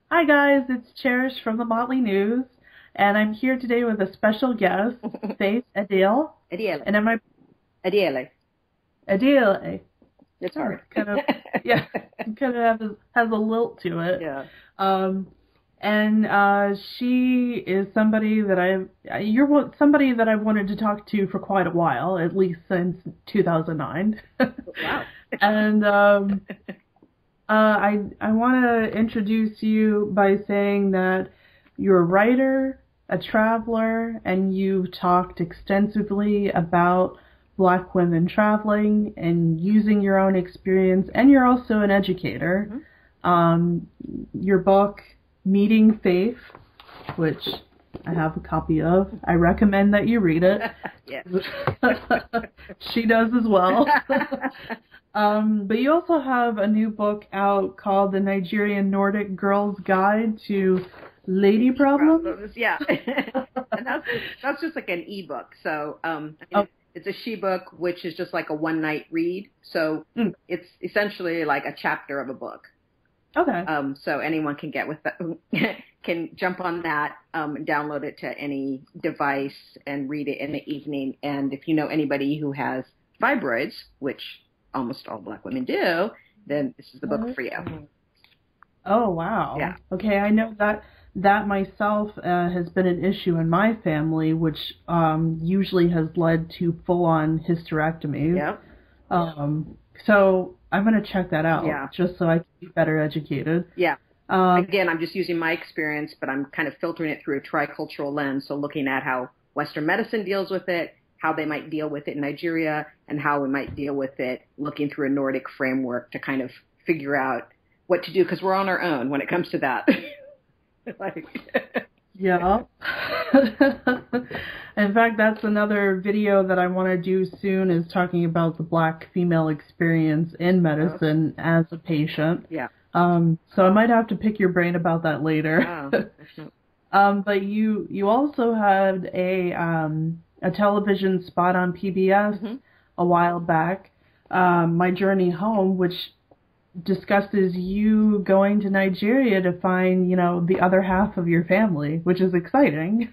Hi guys, it's Cherish from the Motley News, and I'm here today with a special guest, Faith Adiele. Adiele. And am I Adiele. Adiele? It's Oh, hard. it's kind of yeah, kind of has a lilt to it. Yeah. Um, and she is somebody that somebody that I've wanted to talk to for quite a while, at least since 2009. Wow. And I want to introduce you by saying that you're a writer, a traveler, and you've talked extensively about Black women traveling and using your own experience, and you're also an educator. Um, your book, Meeting Faith, which I have a copy of, I recommend that you read it. Yes. She does as well. But you also have a new book out called The Nigerian Nordic Girl's Guide to Lady Problems. Yeah. And that's just like an ebook. So Oh, it's a she book, which is just like a one night read. So mm, it's essentially like a chapter of a book. okay. So anyone can get with that, can jump on that, download it to any device and read it in the evening. And if you know anybody who has fibroids, which almost all Black women do, then this is the book for you. Oh, wow. Yeah. Okay, I know that myself has been an issue in my family, which usually has led to full-on hysterectomies. Yeah. So I'm going to check that out, Yeah. just so I can be better educated. Yeah. Um, Again, I'm just using my experience, but I'm kind of filtering it through a tricultural lens. So looking at how Western medicine deals with it, how they might deal with it in Nigeria, and how we might deal with it looking through a Nordic framework to kind of figure out what to do, because we're on our own when it comes to that. Yeah. In fact, that's another video that I want to do soon, is talking about the Black female experience in medicine as a patient. Yeah. So I might have to pick your brain about that later. Oh. But you also had a television spot on PBS a while back, My Journey Home, which discusses you going to Nigeria to find, the other half of your family, which is exciting.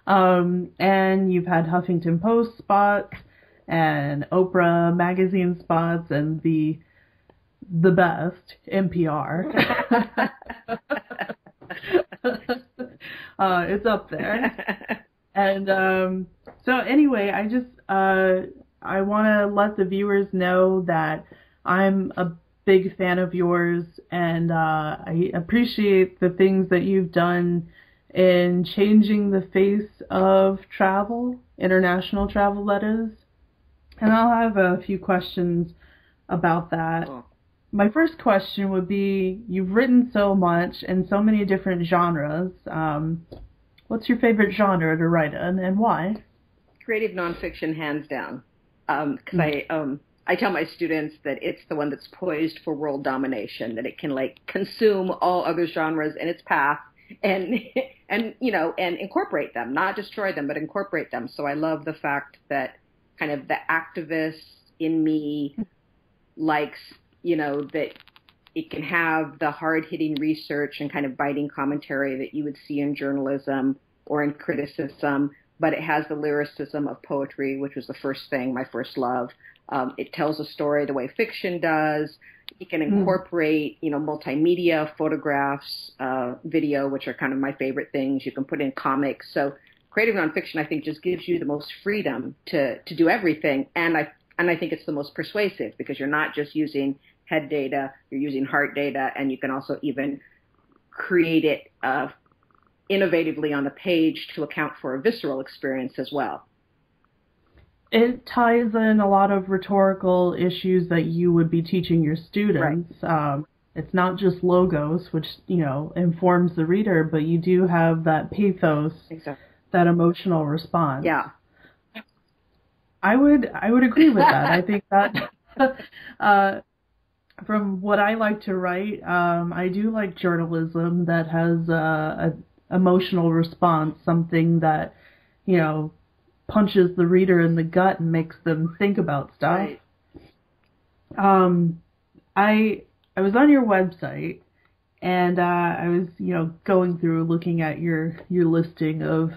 And you've had Huffington Post spots and Oprah magazine spots and the best, NPR. It's up there. And so anyway, I want to let the viewers know that I'm a big fan of yours, and I appreciate the things that you've done in changing the face of travel, international travel, that is. And I'll have a few questions about that. Cool. My first question would be, you've written so much in so many different genres. What's your favorite genre to write in, and why? Creative nonfiction, hands down. Because I tell my students that it's the one that's poised for world domination, that it can consume all other genres in its path and and incorporate them, not destroy them, but incorporate them. So I love the fact that kind of the activist in me likes, that it can have the hard-hitting research and kind of biting commentary that you would see in journalism or in criticism, but it has the lyricism of poetry, which was the first thing, my first love. It tells a story the way fiction does. You can incorporate, multimedia, photographs, video, which are kind of my favorite things. You can put in comics. So creative nonfiction, I think, just gives you the most freedom to do everything. And I think it's the most persuasive, because you're not just using head data, you're using heart data, and you can also even create it innovatively on the page to account for a visceral experience as well. It ties in a lot of rhetorical issues that you would be teaching your students. Right. It's not just logos, which, informs the reader, but you do have that pathos, exactly, that emotional response. Yeah. I would agree with that. I think that from what I like to write, I do like journalism that has a emotional response, something that, punches the reader in the gut and makes them think about stuff. Right. I was on your website, And I was, going through looking at your listing of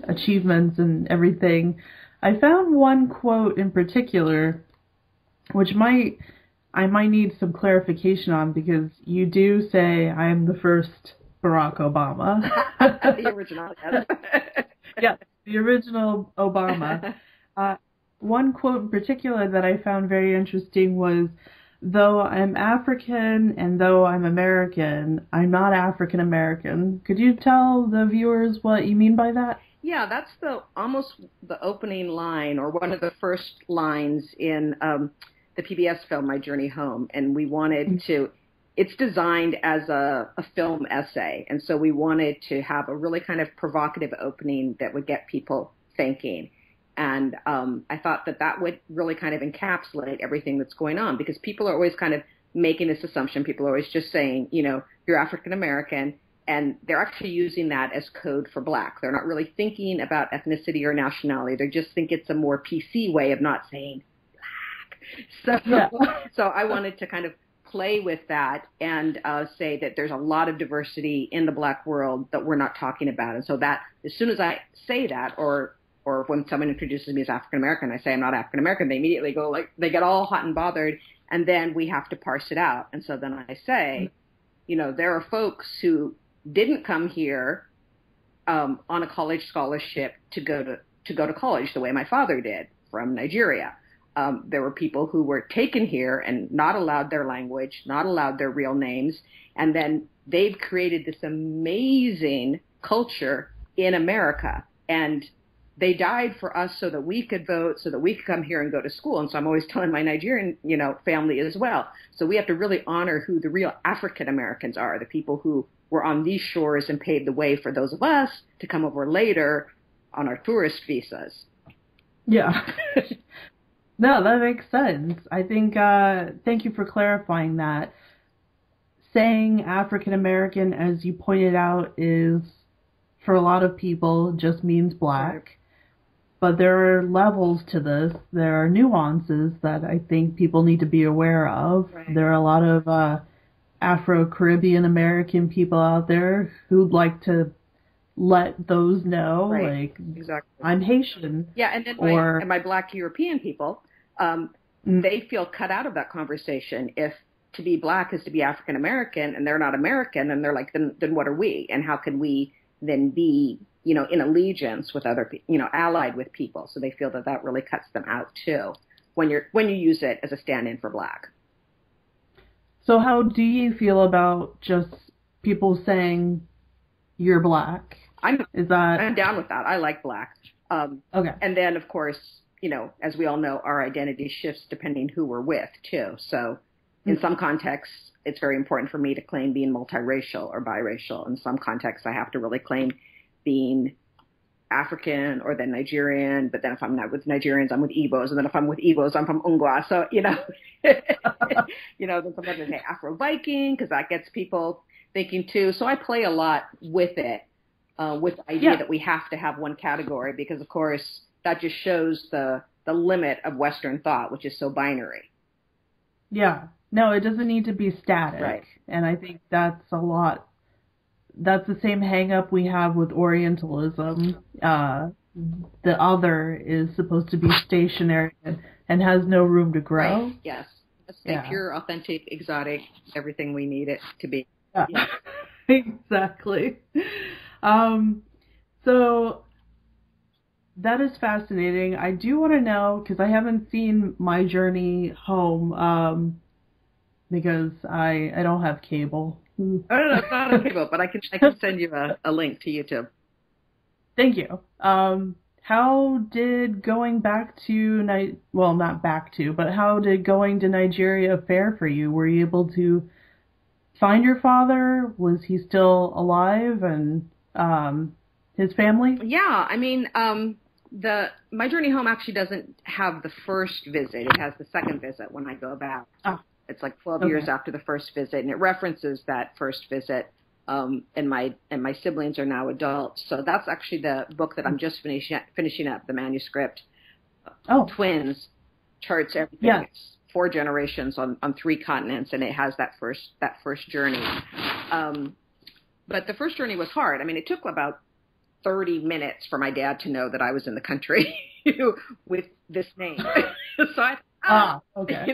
achievements and everything. I found one quote in particular, which I might need some clarification on, because you do say I am the first Barack Obama. The original, yes. Yeah, the original Obama. One quote in particular that I found very interesting was, though I'm African and though I'm American, I'm not African American. Could you tell the viewers what you mean by that? Yeah, that's almost the opening line, or one of the first lines in the PBS film, My Journey Home. And we wanted to, it's designed as a film essay. And so we wanted to have a really kind of provocative opening that would get people thinking. And I thought that would really kind of encapsulate everything that's going on, because people are always kind of making this assumption. People are always just saying, you're African American, and they're actually using that as code for black. They're not really thinking about ethnicity or nationality. They just think it's a more PC way of not saying black. So I wanted to kind of play with that and say that there's a lot of diversity in the black world that we're not talking about. And so that as soon as I say that, or when someone introduces me as African American, I say I'm not African American, they immediately go they get all hot and bothered, and then we have to parse it out. And so then I say, there are folks who didn't come here on a college scholarship to go to college the way my father did, from Nigeria. There were people who were taken here and not allowed their language, not allowed their real names, and then they've created this amazing culture in America. And they died for us so that we could vote, so that we could come here and go to school. And so I'm always telling my Nigerian, family as well. So we have to really honor who the real African Americans are, the people who were on these shores and paved the way for those of us to come over later on our tourist visas. Yeah. No, that makes sense. I think, thank you for clarifying that. Saying African American, as you pointed out, is, for a lot of people, just means black. Right. But there are levels to this. There are nuances that I think people need to be aware of. Right. There are a lot of Afro-Caribbean American people out there who'd like to let those know, right. Exactly. I'm Haitian. Yeah, and then my black European people, they feel cut out of that conversation. If to be black is to be African American and they're not American, and they're like, then what are we? And how can we then be, in allegiance with other people, allied with people? So they feel that really cuts them out too, when you use it as a stand-in for black. So how do you feel about just people saying you're black? I'm down with that. I like black. Okay. And then of course, as we all know, our identity shifts depending who we're with too. So in some contexts, it's very important for me to claim being multiracial or biracial. In some contexts, I have to really claim being African or then Nigerian. But then if I'm not with Nigerians, I'm with Igbos. And then if I'm with Igbos, I'm from Ungwa. So, then sometimes they say Afro-Viking, because that gets people thinking too. So I play a lot with it, with the idea that we have to have one category, because, of course, that just shows the limit of Western thought, which is so binary. Yeah. No, it doesn't need to be static. Right. And I think that's the same hang up we have with Orientalism. The other is supposed to be stationary and has no room to grow. Right. Yes. Stay pure, authentic, exotic, everything we need it to be. Yeah. Exactly. So that is fascinating. I do want to know, because I haven't seen My Journey Home, because I don't have cable. I don't know, it's not on cable, but I can send you a link to YouTube. Thank you. How did going back to how did going to Nigeria fare for you? Were you able to find your father? Was he still alive, and his family? Yeah, I mean, My Journey Home actually doesn't have the first visit. It has the second visit when I go back. Oh. It's like 12 years after the first visit, and it references that first visit. And my siblings are now adults, so that's actually the book that I'm just finishing up, the manuscript. Oh. Twins charts everything. It's 4 generations on 3 continents, and it has that first journey. But the first journey was hard. I mean, it took about 30 minutes for my dad to know that I was in the country with this name. So okay.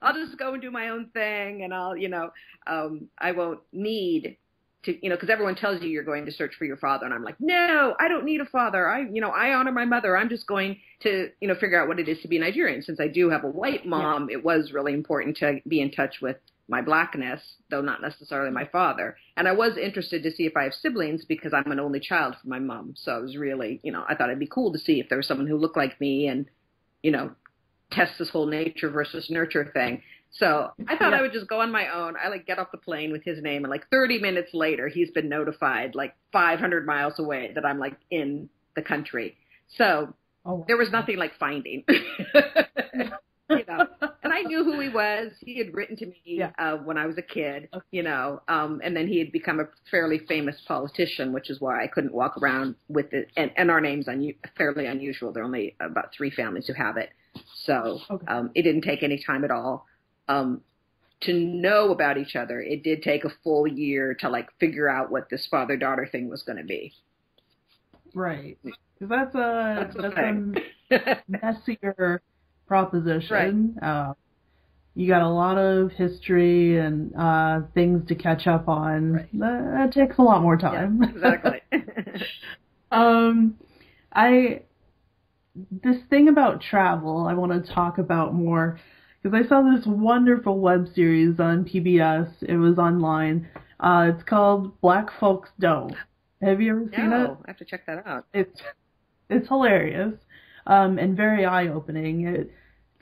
I'll just go and do my own thing, and I won't need to, because everyone tells you you're going to search for your father, and I'm like, no, I don't need a father. I honor my mother. I'm just going to, figure out what it is to be Nigerian. Since I do have a white mom, it was really important to be in touch with my blackness, though not necessarily my father. And I was interested to see if I have siblings because I'm an only child for my mom. So I was really, I thought it'd be cool to see if there was someone who looked like me and, test this whole nature versus nurture thing. So I thought I would just go on my own. I get off the plane with his name, and 30 minutes later, he's been notified 500 miles away that I'm in the country. So there was nothing like finding. And I knew who he was. He had written to me when I was a kid, and then he had become a fairly famous politician, which is why I couldn't walk around with it. And our name's fairly unusual. There are only about 3 families who have it. So it didn't take any time at all to know about each other. It did take a full year to figure out what this father-daughter thing was going to be. Right. Because that's a messier proposition. Right. You got a lot of history and things to catch up on. Right. That takes a lot more time. Yeah, exactly. This thing about travel, I want to talk about more because I saw this wonderful web series on PBS. It was online. It's called Black Folks Don't. Have you ever seen it? No, I have to check that out. It's hilarious and very eye-opening. It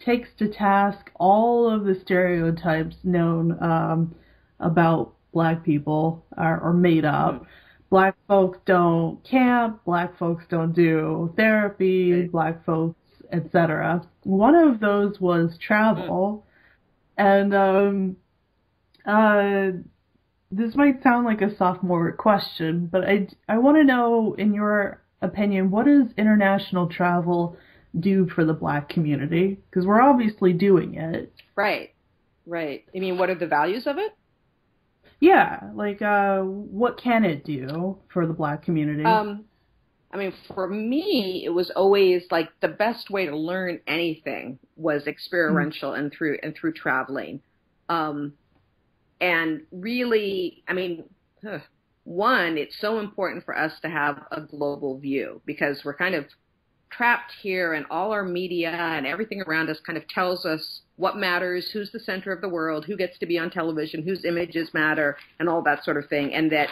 takes to task all of the stereotypes known about Black people are made up. Mm. Black folks don't camp, Black folks don't do therapy, right. Black folks, etc. One of those was travel. And this might sound like a sophomore question, but I want to know, in your opinion, what does international travel do for the Black community? Because we're obviously doing it. Right. You mean, what are the values of it? Yeah, what can it do for the Black community? I mean, for me, it was always the best way to learn anything was experiential and through traveling. And really, I mean, one, it's so important for us to have a global view because we're kind of trapped here, and all our media and everything around us kind of tells us what matters, who's the center of the world, who gets to be on television, whose images matter, and all that sort of thing. And that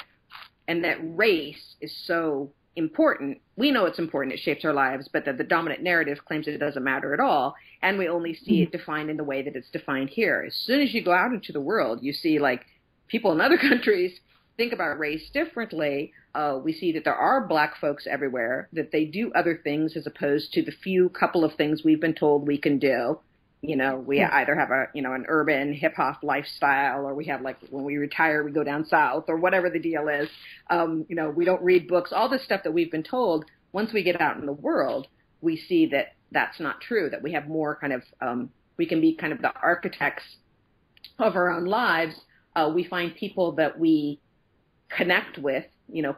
race is so important. We know it's important. It shapes our lives, but that the dominant narrative claims it doesn't matter at all. And we only see it defined in the way that it's defined here. As soon as you go out into the world, you see people in other countries think about race differently. We see that there are Black folks everywhere, that they do other things as opposed to the couple of things we've been told we can do. We either have an urban hip hop lifestyle, or we have when we retire, we go down south, or whatever the deal is. We don't read books, all this stuff that we've been told. Once we get out in the world, we see that that's not true, that we have more we can be kind of the architects of our own lives. We find people that we connect with,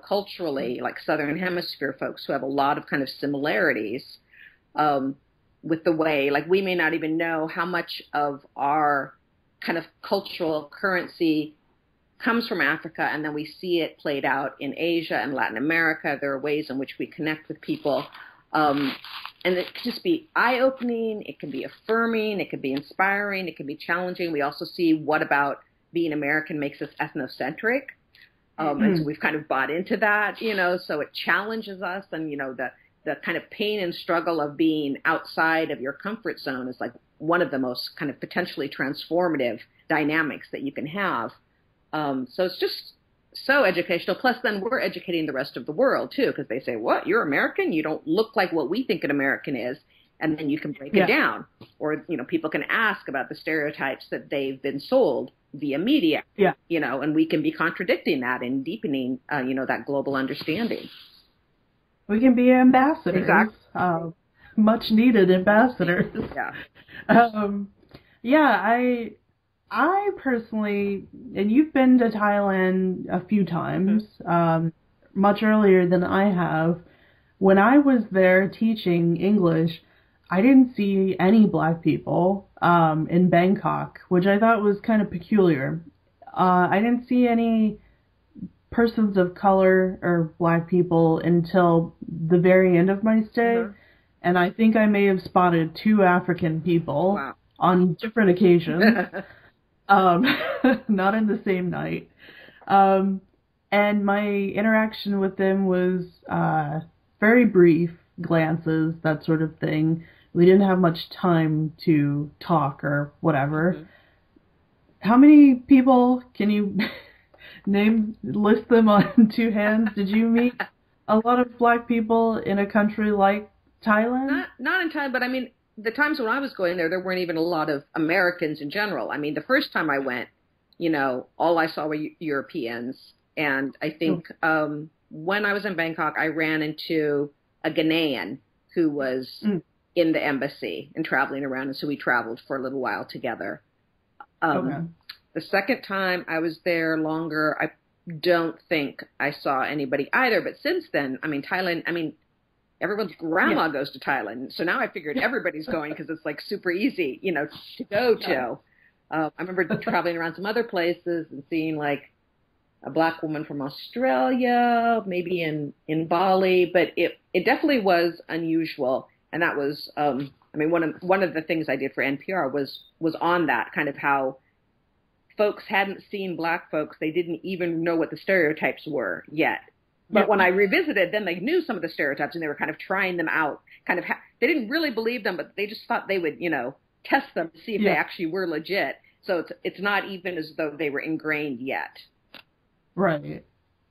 culturally, like Southern Hemisphere folks who have a lot of kind of similarities with the way, we may not even know how much of our kind of cultural currency comes from Africa, and then we see it played out in Asia and Latin America. There are ways in which we connect with people. And it can just be eye-opening, it can be affirming, it can be inspiring, it can be challenging. We also see what about being American makes us ethnocentric. And so we've kind of bought into that, so it challenges us. And, the kind of pain and struggle of being outside of your comfort zone is one of the most kind of potentially transformative dynamics that you can have. So it's just so educational. Plus, then we're educating the rest of the world, too, because they say, what, you're American? You don't look like what we think an American is. And then you can break it down. Or, people can ask about the stereotypes that they've been sold via media, and we can be contradicting that and deepening, that global understanding. We can be ambassadors. Exactly. Much needed ambassadors. Yeah. Yeah, I personally, and you've been to Thailand a few times, much earlier than I have. When I was there teaching English, I didn't see any black people in Bangkok, which I thought was kind of peculiar. I didn't see any persons of color or black people until the very end of my stay, and I think I may have spotted 2 African people on different occasions, not in the same night. And my interaction with them was very brief, glances, that sort of thing. We didn't have much time to talk or whatever. How many people can you list them on 2 hands? Did you meet a lot of black people in a country like Thailand? Not in Thailand, but I mean, the times when I was going there weren't even a lot of Americans in general. I mean, the first time I went, all I saw were Europeans. And I think when I was in Bangkok, I ran into a Ghanaian who was in the embassy and traveling around. And so we traveled for a little while together. The second time I was there longer, I don't think I saw anybody either. But since then, I mean, Thailand, everyone's grandma goes to Thailand. So now I figured everybody's going because it's like super easy, to go to. I remember traveling around some other places and seeing like a black woman from Australia, maybe in Bali, but it definitely was unusual. And that was, one of the things I did for NPR was on that kind of how folks hadn't seen black folks. They didn't even know what the stereotypes were yet. But when I revisited, then they knew some of the stereotypes and they were kind of trying them out. They didn't really believe them, but they just thought they would, test them to see if they actually were legit. So it's not even as though they were ingrained yet. Right.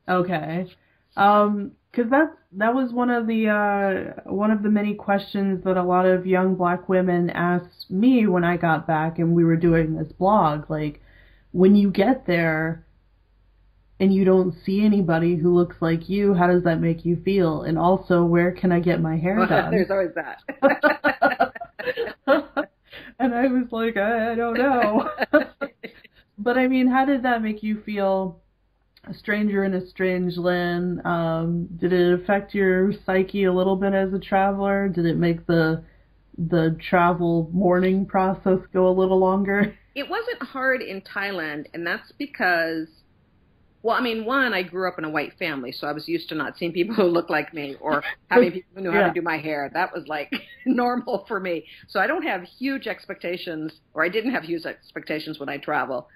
Okay. Because that was one of the many questions that a lot of young black women asked me when I got back and we were doing this blog. Like, when you get there and you don't see anybody who looks like you, how does that make you feel? And also, where can I get my hair done? There's always that. And I was like, I don't know. But I mean, how did that make you feel? A stranger in a strange land. Did it affect your psyche a little bit as a traveler? Did it make the travel mourning process go a little longer? It wasn't hard in Thailand, and that's because, one, I grew up in a white family, so I was used to not seeing people who look like me or having people who knew how to do my hair. That was like normal for me. So I don't have huge expectations, or I didn't have huge expectations when I travel.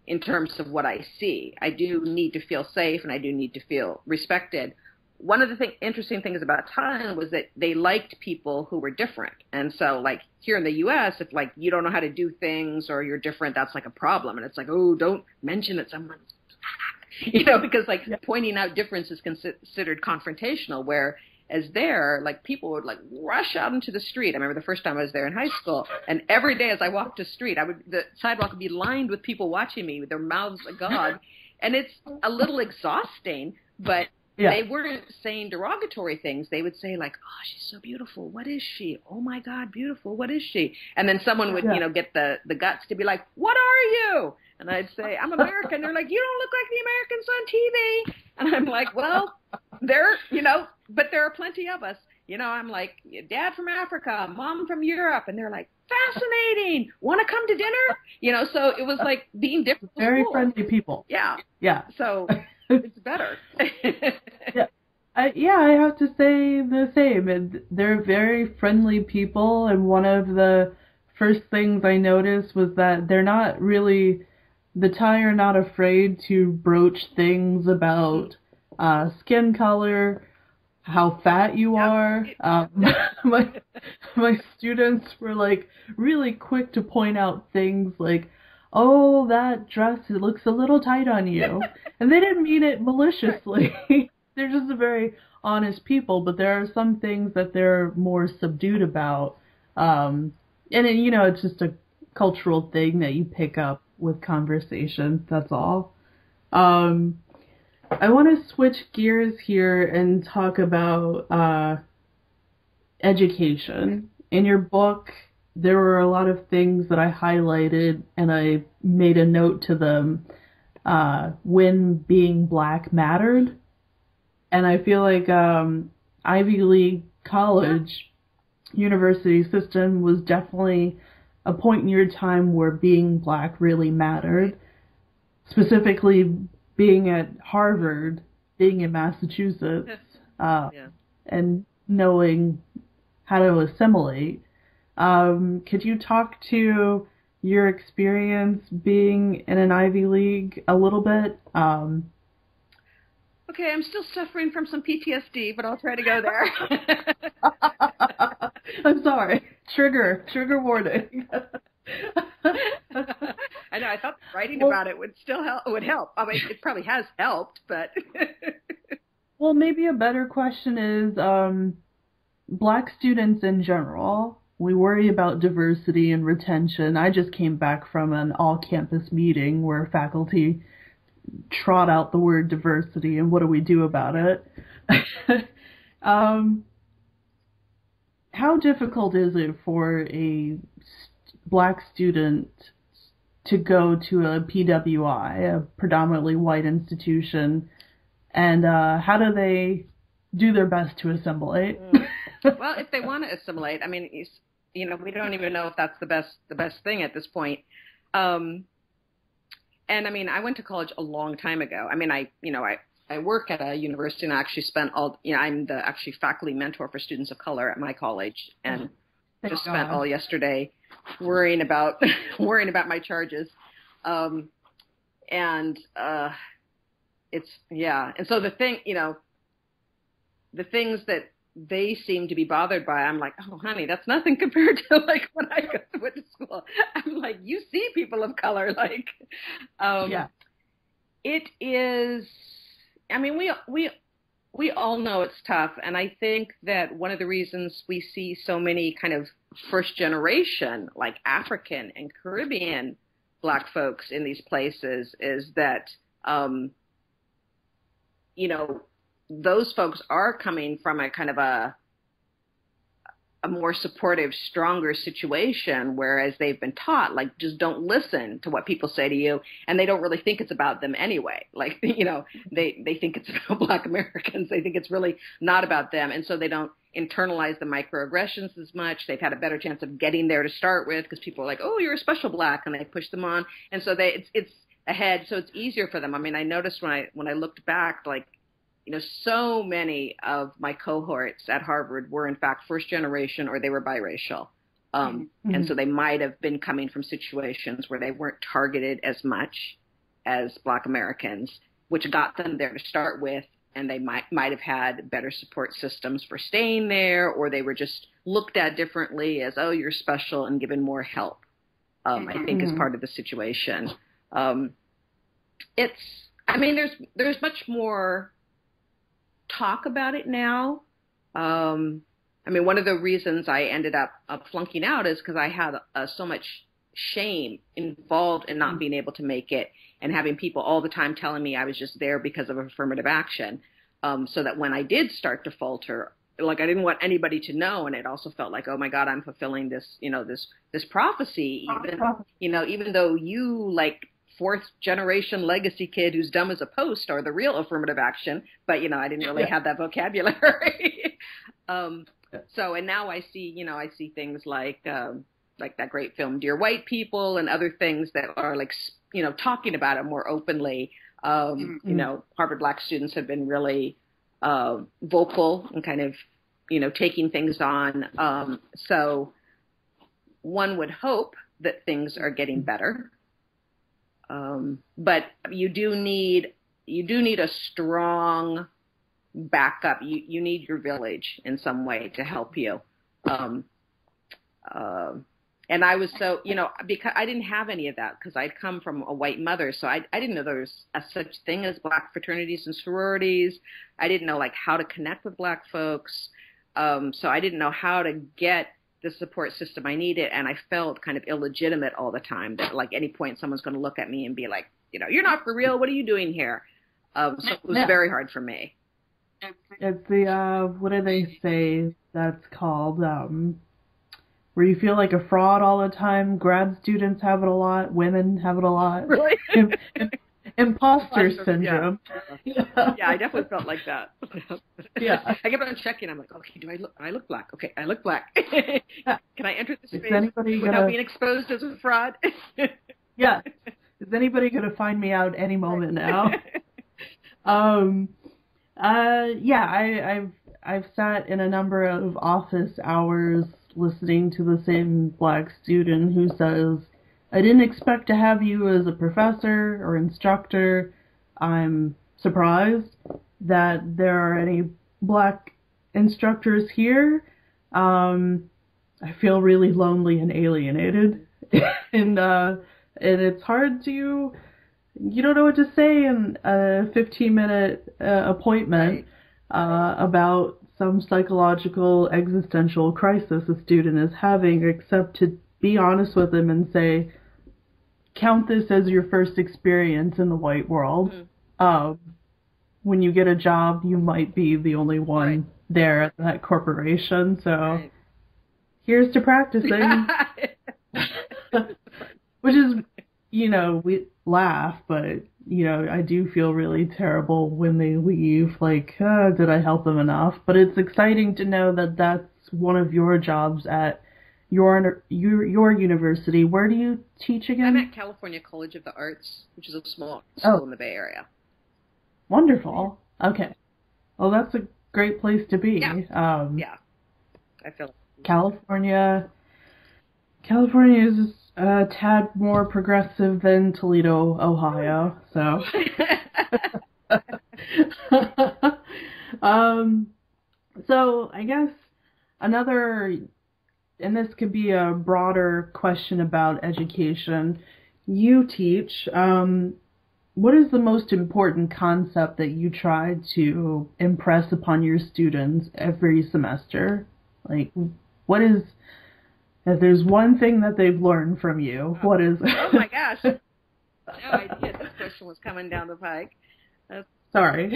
In terms of what I see, I do need to feel safe and I do need to feel respected. One of the interesting things about Thailand was that they liked people who were different. And so like here in the U.S., if like you don't know how to do things or you're different, that's like a problem. And it's like, oh, don't mention that someone's, because like pointing out difference is considered confrontational, whereas there, like people would like rush out into the street. I remember the first time I was there in high school, and every day as I walked the street, the sidewalk would be lined with people watching me with their mouths agog. And it's a little exhausting, but they weren't saying derogatory things. They would say like, oh, she's so beautiful. What is she? Oh my God, beautiful. What is she? And then someone would, get the guts to be like, what are you? And I'd say, I'm American. They're like, you don't look like the Americans on TV. And I'm like, well, but there are plenty of us. I'm like, dad from Africa, mom from Europe. And they're like, fascinating. Want to come to dinner? So it was like being different. Very friendly people. Yeah. Yeah. So it's better. I have to say the same. They're very friendly people. And one of the first things I noticed was that they're not really, the Thai are not afraid to broach things about skin color, how fat you are. My students were like really quick to point out things like, oh, that dress, it looks a little tight on you. And they didn't mean it maliciously. They're just very honest people, but there are some things that they're more subdued about. And it's just a cultural thing that you pick up with conversation. That's all. I want to switch gears here and talk about education. In your book, there were a lot of things that I highlighted and I made a note to them when being black mattered. And I feel like Ivy League college university system was definitely a point in your time where being black really mattered. Specifically, being at Harvard, being in Massachusetts, and knowing how to assimilate. Could you talk to your experience being in an Ivy League a little bit? Okay, I'm still suffering from some PTSD, but I'll try to go there. I'm sorry. Trigger warning. I know. I thought writing about it would help. I mean, it probably has helped, but. Well, maybe a better question is, black students in general, we worry about diversity and retention. I just came back from an all-campus meeting where faculty trot out the word diversity and what do we do about it? How difficult is it for a black student to go to a PWI, a predominantly white institution, and how do they do their best to assimilate? Well, if they want to assimilate, I mean, we don't even know if that's the best thing at this point. And I mean, I went to college a long time ago. I mean, I work at a university and I actually spent I'm the actually faculty mentor for students of color at my college, and spent all yesterday worrying about my charges. And so the things that they seem to be bothered by, I'm like, oh, honey, that's nothing compared to like when I went to school. I'm like, you see people of color, like, it is. I mean, we all know it's tough, and I think that one of the reasons we see so many kind of first generation, like African and Caribbean black folks in these places is that, those folks are coming from a kind of a more supportive, stronger situation, whereas they've been taught, like, just don't listen to what people say to you, and they don't really think it's about them anyway. Like, they think it's about Black Americans. They think it's really not about them, and so they don't internalize the microaggressions as much. They've had a better chance of getting there to start with because people are like, oh, you're a special Black, and they push them on, and so it's ahead, so it's easier for them. I mean, I noticed when I looked back, like, so many of my cohorts at Harvard were in fact first generation or they were biracial. And so they might have been coming from situations where they weren't targeted as much as Black Americans, which got them there to start with. And they might have had better support systems for staying there, or they were just looked at differently as, oh, you're special, and given more help, I think is part of the situation. There's much more talk about it now. One of the reasons I ended up flunking out is because I had so much shame involved in not being able to make it, and having people all the time telling me I was just there because of affirmative action. So that when I did start to falter, like, I didn't want anybody to know, and it also felt like, oh my God, I'm fulfilling this, this prophecy, even though you, like, fourth generation legacy kid who's dumb as a post are the real affirmative action, but I didn't really have that vocabulary. So, and now I see things like that great film Dear White People and other things that are like, talking about it more openly. Harvard Black students have been really vocal and kind of, taking things on. So one would hope that things are getting better. But you do need a strong backup. You need your village in some way to help you. And I was so, because I didn't have any of that because I'd come from a white mother. So I didn't know there was a such thing as Black fraternities and sororities. I didn't know, like, how to connect with Black folks. So I didn't know how to get the support system I needed. And I felt kind of illegitimate all the time, that like any point someone's going to look at me and be like, you're not for real. What are you doing here? So it was very hard for me. It's the, what do they say that's called, where you feel like a fraud all the time. Grad students have it a lot. Women have it a lot. Really? Imposter syndrome. Yeah. Yeah, I definitely felt like that. Yeah. I kept on checking. I'm like, okay, I look black? Okay, I look black. Can I enter this space without being exposed as a fraud? Yeah. Is anybody going to find me out any moment now? Yeah, I've sat in a number of office hours listening to the same black student who says, I didn't expect to have you as a professor or instructor. I'm surprised that there are any black instructors here. I feel really lonely and alienated. And it's hard to, you don't know what to say in a 15-minute appointment about some psychological existential crisis a student is having, except to be honest with them and say, count this as your first experience in the white world. When you get a job, you might be the only one there at that corporation, so here's to practicing. Which is, we laugh, but, I do feel really terrible when they leave, like, did I help them enough? But it's exciting to know that that's one of your jobs at your university. Where do you teach again? I'm at California College of the Arts, which is a small school in the Bay Area. Wonderful. Okay. Well, that's a great place to be. Yeah. I feel like California is a tad more progressive than Toledo, Ohio. So, so I guess another, and this could be a broader question about education. You teach. What is the most important concept that you try to impress upon your students every semester? Like, what is, if there's one thing that they've learned from you, what is it? Oh my gosh. No idea this question was coming down the pike. Sorry.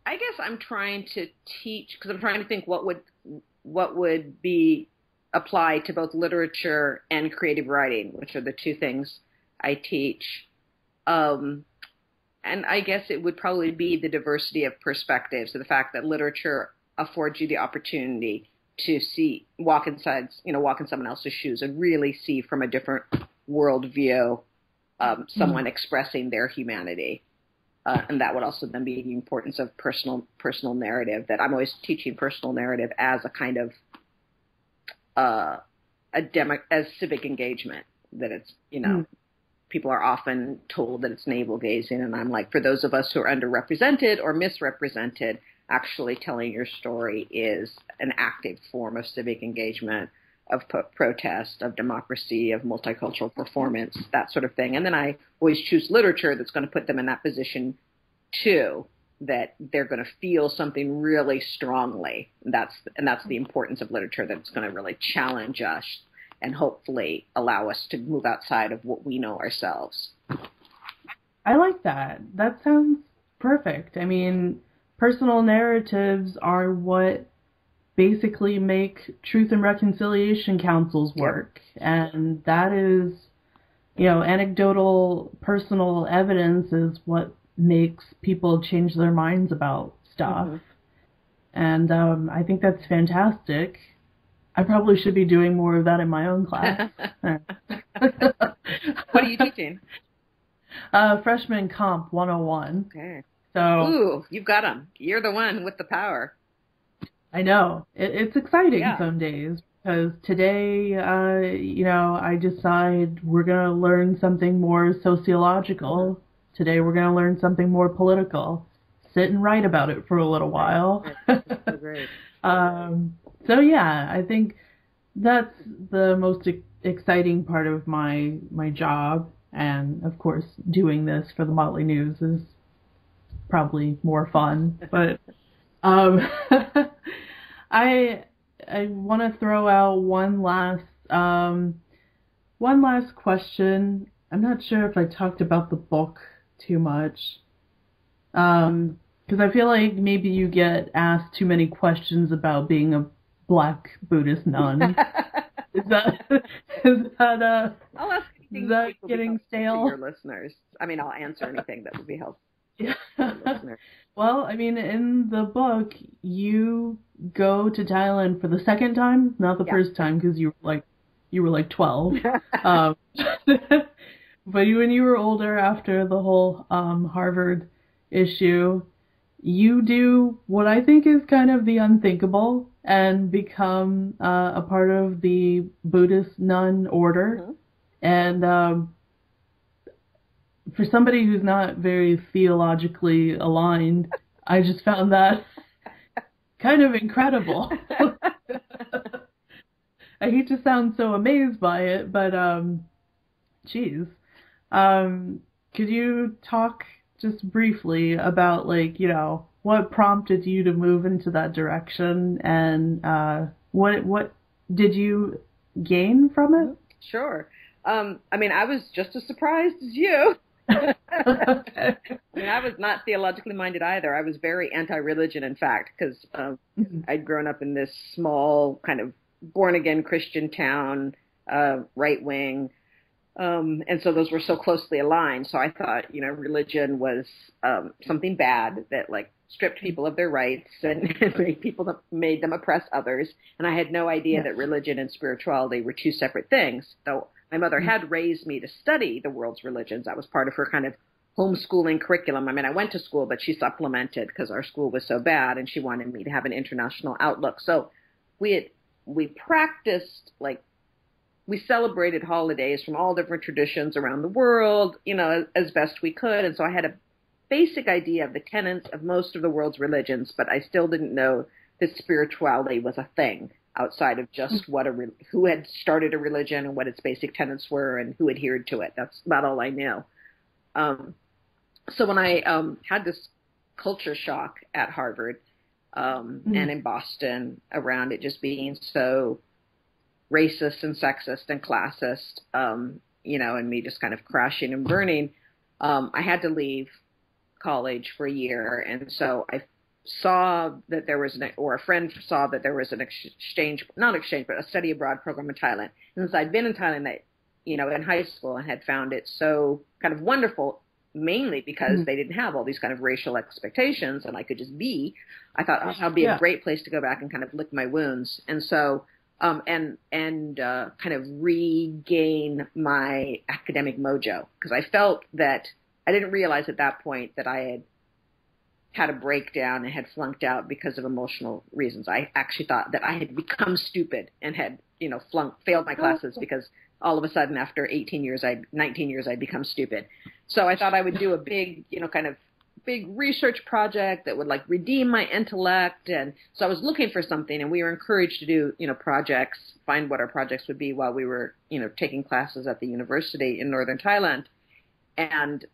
I guess I'm trying to teach, because I'm trying to think what would be applied to both literature and creative writing, which are the two things I teach. And I guess it would probably be the diversity of perspectives, so the fact that literature affords you the opportunity to walk in someone else's shoes and really see from a different worldview someone expressing their humanity. And that would also then be the importance of personal narrative, that I'm always teaching personal narrative as a kind of as civic engagement, that it's, people are often told that it's navel gazing, and I'm like, for those of us who are underrepresented or misrepresented, actually telling your story is an active form of civic engagement, of protest, of democracy, of multicultural performance, that sort of thing. And then I always choose literature that's going to put them in that position too, that they're going to feel something really strongly. And that's the importance of literature, that it's going to really challenge us and hopefully allow us to move outside of what we know ourselves. I like that. That sounds perfect. I mean, personal narratives are what basically make truth and reconciliation councils work. Yep. And that is, anecdotal personal evidence is what makes people change their minds about stuff. Mm-hmm. And I think that's fantastic. I probably should be doing more of that in my own class. What are you teaching? Freshman Comp 101. Okay. So, ooh, you've got them. You're the one with the power. I know. It's exciting some days, because today, I decide we're going to learn something more sociological. Today we're going to learn something more political. Sit and write about it for a little while. That's so great. So yeah, I think that's the most exciting part of my job, and of course doing this for the Motley News is probably more fun. But I want to throw out one last question. I'm not sure if I talked about the book too much. Because I feel like maybe you get asked too many questions about being a black Buddhist nun. Is that I'll ask is anything that that will be getting helpful to stale? your listeners. I mean, I'll answer anything that will be helpful Yeah. to your listeners. Well, I mean, in the book, you go to Thailand for the second time, not the Yeah. first time, because you were like 12. Um, but when you were older, after the whole Harvard issue, you do what I think is kind of the unthinkable and become a part of the Buddhist nun order. Mm-hmm. And for somebody who's not very theologically aligned, I just found that kind of incredible. I hate to sound so amazed by it, but geez. Could you talk just briefly about, like, what prompted you to move into that direction, and what did you gain from it? Sure. I mean, I was just as surprised as you. Okay. I mean, I was not theologically minded either. I was very anti-religion, in fact, because I'd grown up in this small kind of born-again Christian town, right-wing, and so those were so closely aligned. So I thought, religion was something bad that, like, stripped people of their rights and made them oppress others. And I had no idea that religion and spirituality were two separate things. Though my mother had raised me to study the world's religions. That was part of her kind of homeschooling curriculum. I mean, I went to school, but she supplemented because our school was so bad, and she wanted me to have an international outlook. So we practiced, like, we celebrated holidays from all different traditions around the world, as best we could. And so I had a basic idea of the tenets of most of the world's religions, but I still didn't know that spirituality was a thing outside of just who had started a religion and what its basic tenets were and who adhered to it. That's about all I knew. So when I had this culture shock at Harvard and in Boston around it just being so racist and sexist and classist, and me just kind of crashing and burning, I had to leave college for a year. And so I saw that there was a friend saw that there was an a study abroad program in Thailand. And since I'd been in Thailand, in high school, and had found it so kind of wonderful, mainly because they didn't have all these kind of racial expectations and I could just be, I thought, that would be a great place to go back and kind of lick my wounds. And so, kind of regain my academic mojo, because I felt that I didn't realize at that point that I had a breakdown and had flunked out because of emotional reasons. I actually thought that I had become stupid and had, failed my classes because all of a sudden after 19 years, I'd become stupid. So I thought I would do a big, kind of big research project that would, like, redeem my intellect. And so I was looking for something, and we were encouraged to do, projects, find what our projects would be while we were, taking classes at the university in northern Thailand. And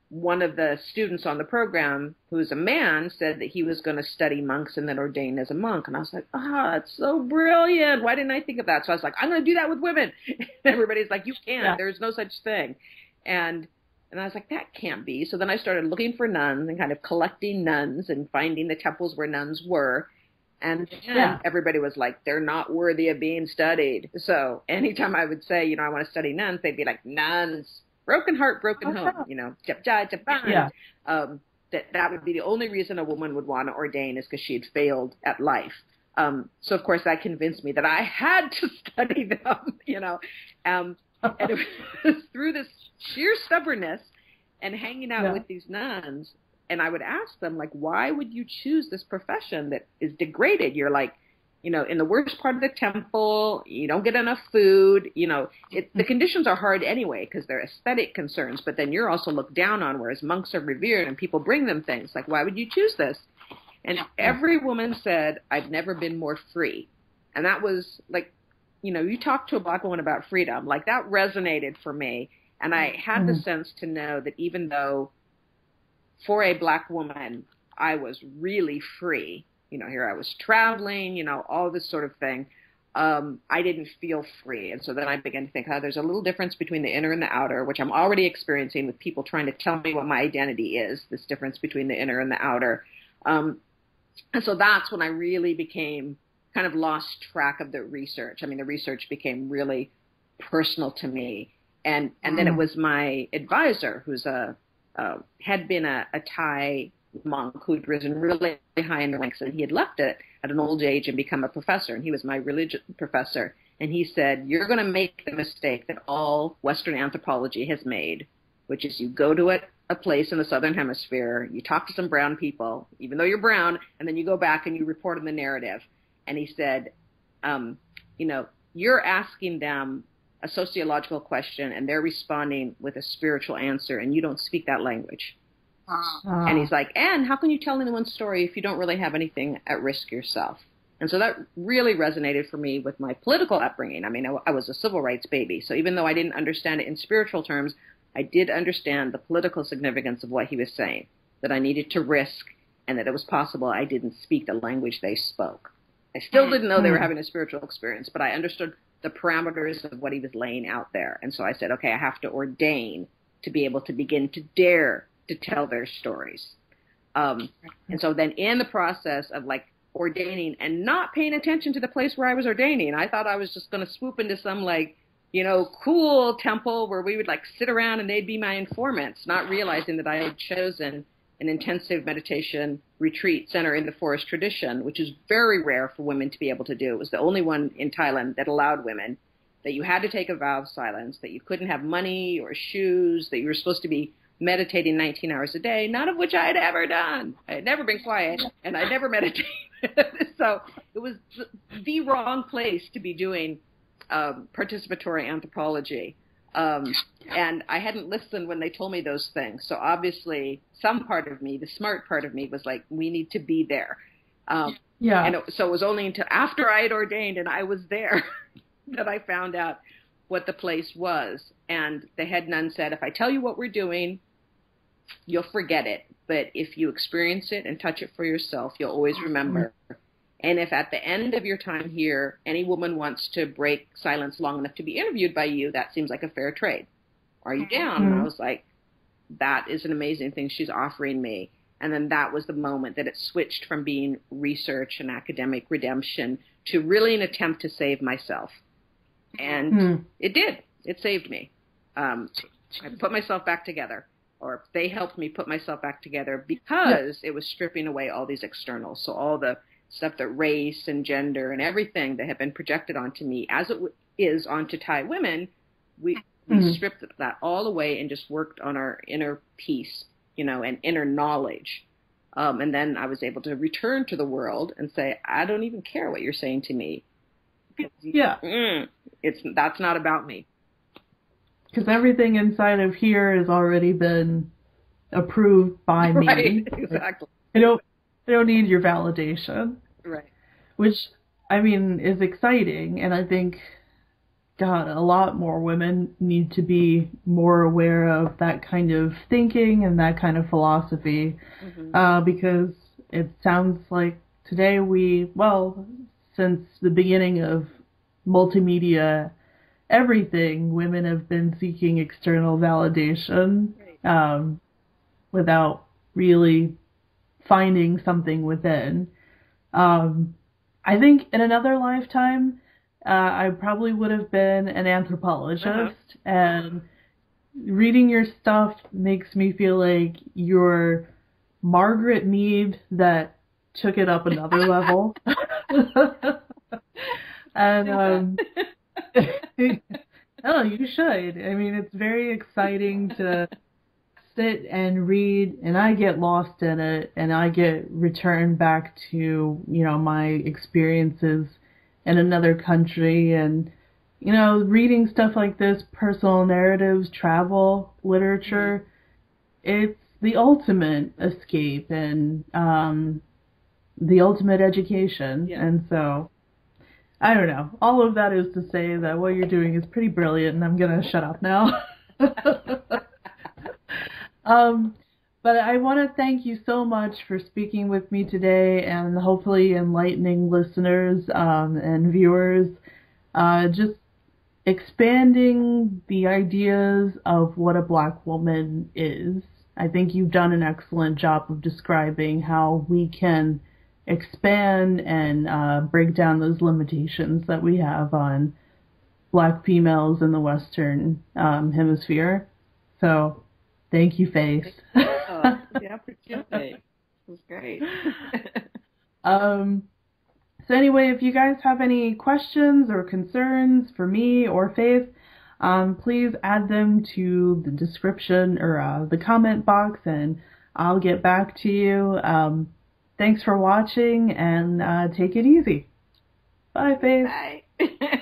one of the students on the program, who was a man, said that he was going to study monks and then ordain as a monk. And I was like, it's so brilliant. Why didn't I think of that? So I was like, I'm going to do that with women. Everybody's like, you can't. Yeah. There's no such thing. And I was like, that can't be. So then I started looking for nuns and kind of collecting nuns and finding the temples where nuns were. And everybody was like, they're not worthy of being studied. So anytime I would say, I want to study nuns, they'd be like, nuns. Broken heart, broken home, Japan. Yeah. That would be the only reason a woman would want to ordain, is because she had failed at life. So of course that convinced me that I had to study them, and it was through this sheer stubbornness and hanging out with these nuns. And I would ask them, like, why would you choose this profession that is degraded? You're like, in the worst part of the temple, you don't get enough food, the conditions are hard anyway because they're aesthetic concerns, but then you're also looked down on, whereas monks are revered and people bring them things. Like, why would you choose this? And every woman said, I've never been more free. And that was like, you talk to a black woman about freedom, like that resonated for me. And I had the sense to know that even though for a black woman, I was really free, here I was traveling, all this sort of thing. I didn't feel free. And so then I began to think, there's a little difference between the inner and the outer, which I'm already experiencing with people trying to tell me what my identity is, this difference between the inner and the outer. And so that's when I really became kind of lost track of the research. I mean, the research became really personal to me. And then it was my advisor, who's had been a Thai monk who'd risen really high in the ranks, and he had left it at an old age and become a professor, and he was my religion professor. And he said, you're going to make the mistake that all Western anthropology has made, which is you go to a place in the Southern Hemisphere, you talk to some brown people, even though you're brown, and then you go back and you report on the narrative. And he said, you're asking them a sociological question, and they're responding with a spiritual answer, and you don't speak that language. And he's like, and how can you tell anyone's story if you don't really have anything at risk yourself? And so that really resonated for me with my political upbringing. I mean, I was a civil rights baby. So even though I didn't understand it in spiritual terms, I did understand the political significance of what he was saying, that I needed to risk and that it was possible I didn't speak the language they spoke. I still didn't know they were having a spiritual experience, but I understood the parameters of what he was laying out there. And so I said, okay, I have to ordain to be able to begin to dare to tell their stories. And so then in the process of like ordaining and not paying attention to the place where I was ordaining, I thought I was just going to swoop into some like, cool temple where we would like sit around and they'd be my informants, not realizing that I had chosen an intensive meditation retreat center in the forest tradition, which is very rare for women to be able to do. It was the only one in Thailand that allowed women, that you had to take a vow of silence, that you couldn't have money or shoes, that you were supposed to be meditating 19 hours a day, none of which I had ever done. I had never been quiet, and I never meditated. So it was the wrong place to be doing participatory anthropology. And I hadn't listened when they told me those things. So obviously some part of me, the smart part of me, was like, we need to be there. And so it was only until after I had ordained and I was there that I found out what the place was. And the head nun said, if I tell you what we're doing, you'll forget it. But if you experience it and touch it for yourself, you'll always remember. And if at the end of your time here, any woman wants to break silence long enough to be interviewed by you, that seems like a fair trade. Are you down? And I was like, that is an amazing thing she's offering me. And then that was the moment that it switched from being research and academic redemption to really an attempt to save myself. And it did. It saved me. I put myself back together, or they helped me put myself back together because it was stripping away all these externals. So all the stuff that race and gender and everything that had been projected onto me, as it is onto Thai women, we stripped that all away and just worked on our inner peace, and inner knowledge. And then I was able to return to the world and say, I don't even care what you're saying to me. That's not about me. Because everything inside of here has already been approved by me. Right, exactly. I don't need your validation. Right. Which, I mean, is exciting. And I think, God, a lot more women need to be more aware of that kind of thinking and that kind of philosophy. Because it sounds like today since the beginning of multimedia, everything, women have been seeking external validation without really finding something within. I think in another lifetime, I probably would have been an anthropologist, and reading your stuff makes me feel like you're Margaret Mead that took it up another level. And oh, you should. I mean, it's very exciting to sit and read, and I get lost in it, and I get returned back to, my experiences in another country, and, reading stuff like this, personal narratives, travel, literature, it's the ultimate escape and the ultimate education. And so, I don't know. All of that is to say that what you're doing is pretty brilliant, and I'm going to shut up now. But I want to thank you so much for speaking with me today and hopefully enlightening listeners and viewers. Just expanding the ideas of what a Black woman is. I think you've done an excellent job of describing how we can expand and break down those limitations that we have on Black females in the Western Hemisphere. So, thank you, Faith. Oh, the opportunity. It was great. So anyway, if you guys have any questions or concerns for me or Faith, please add them to the description or the comment box, and I'll get back to you. Thanks for watching, and take it easy. Bye, Faith. Bye.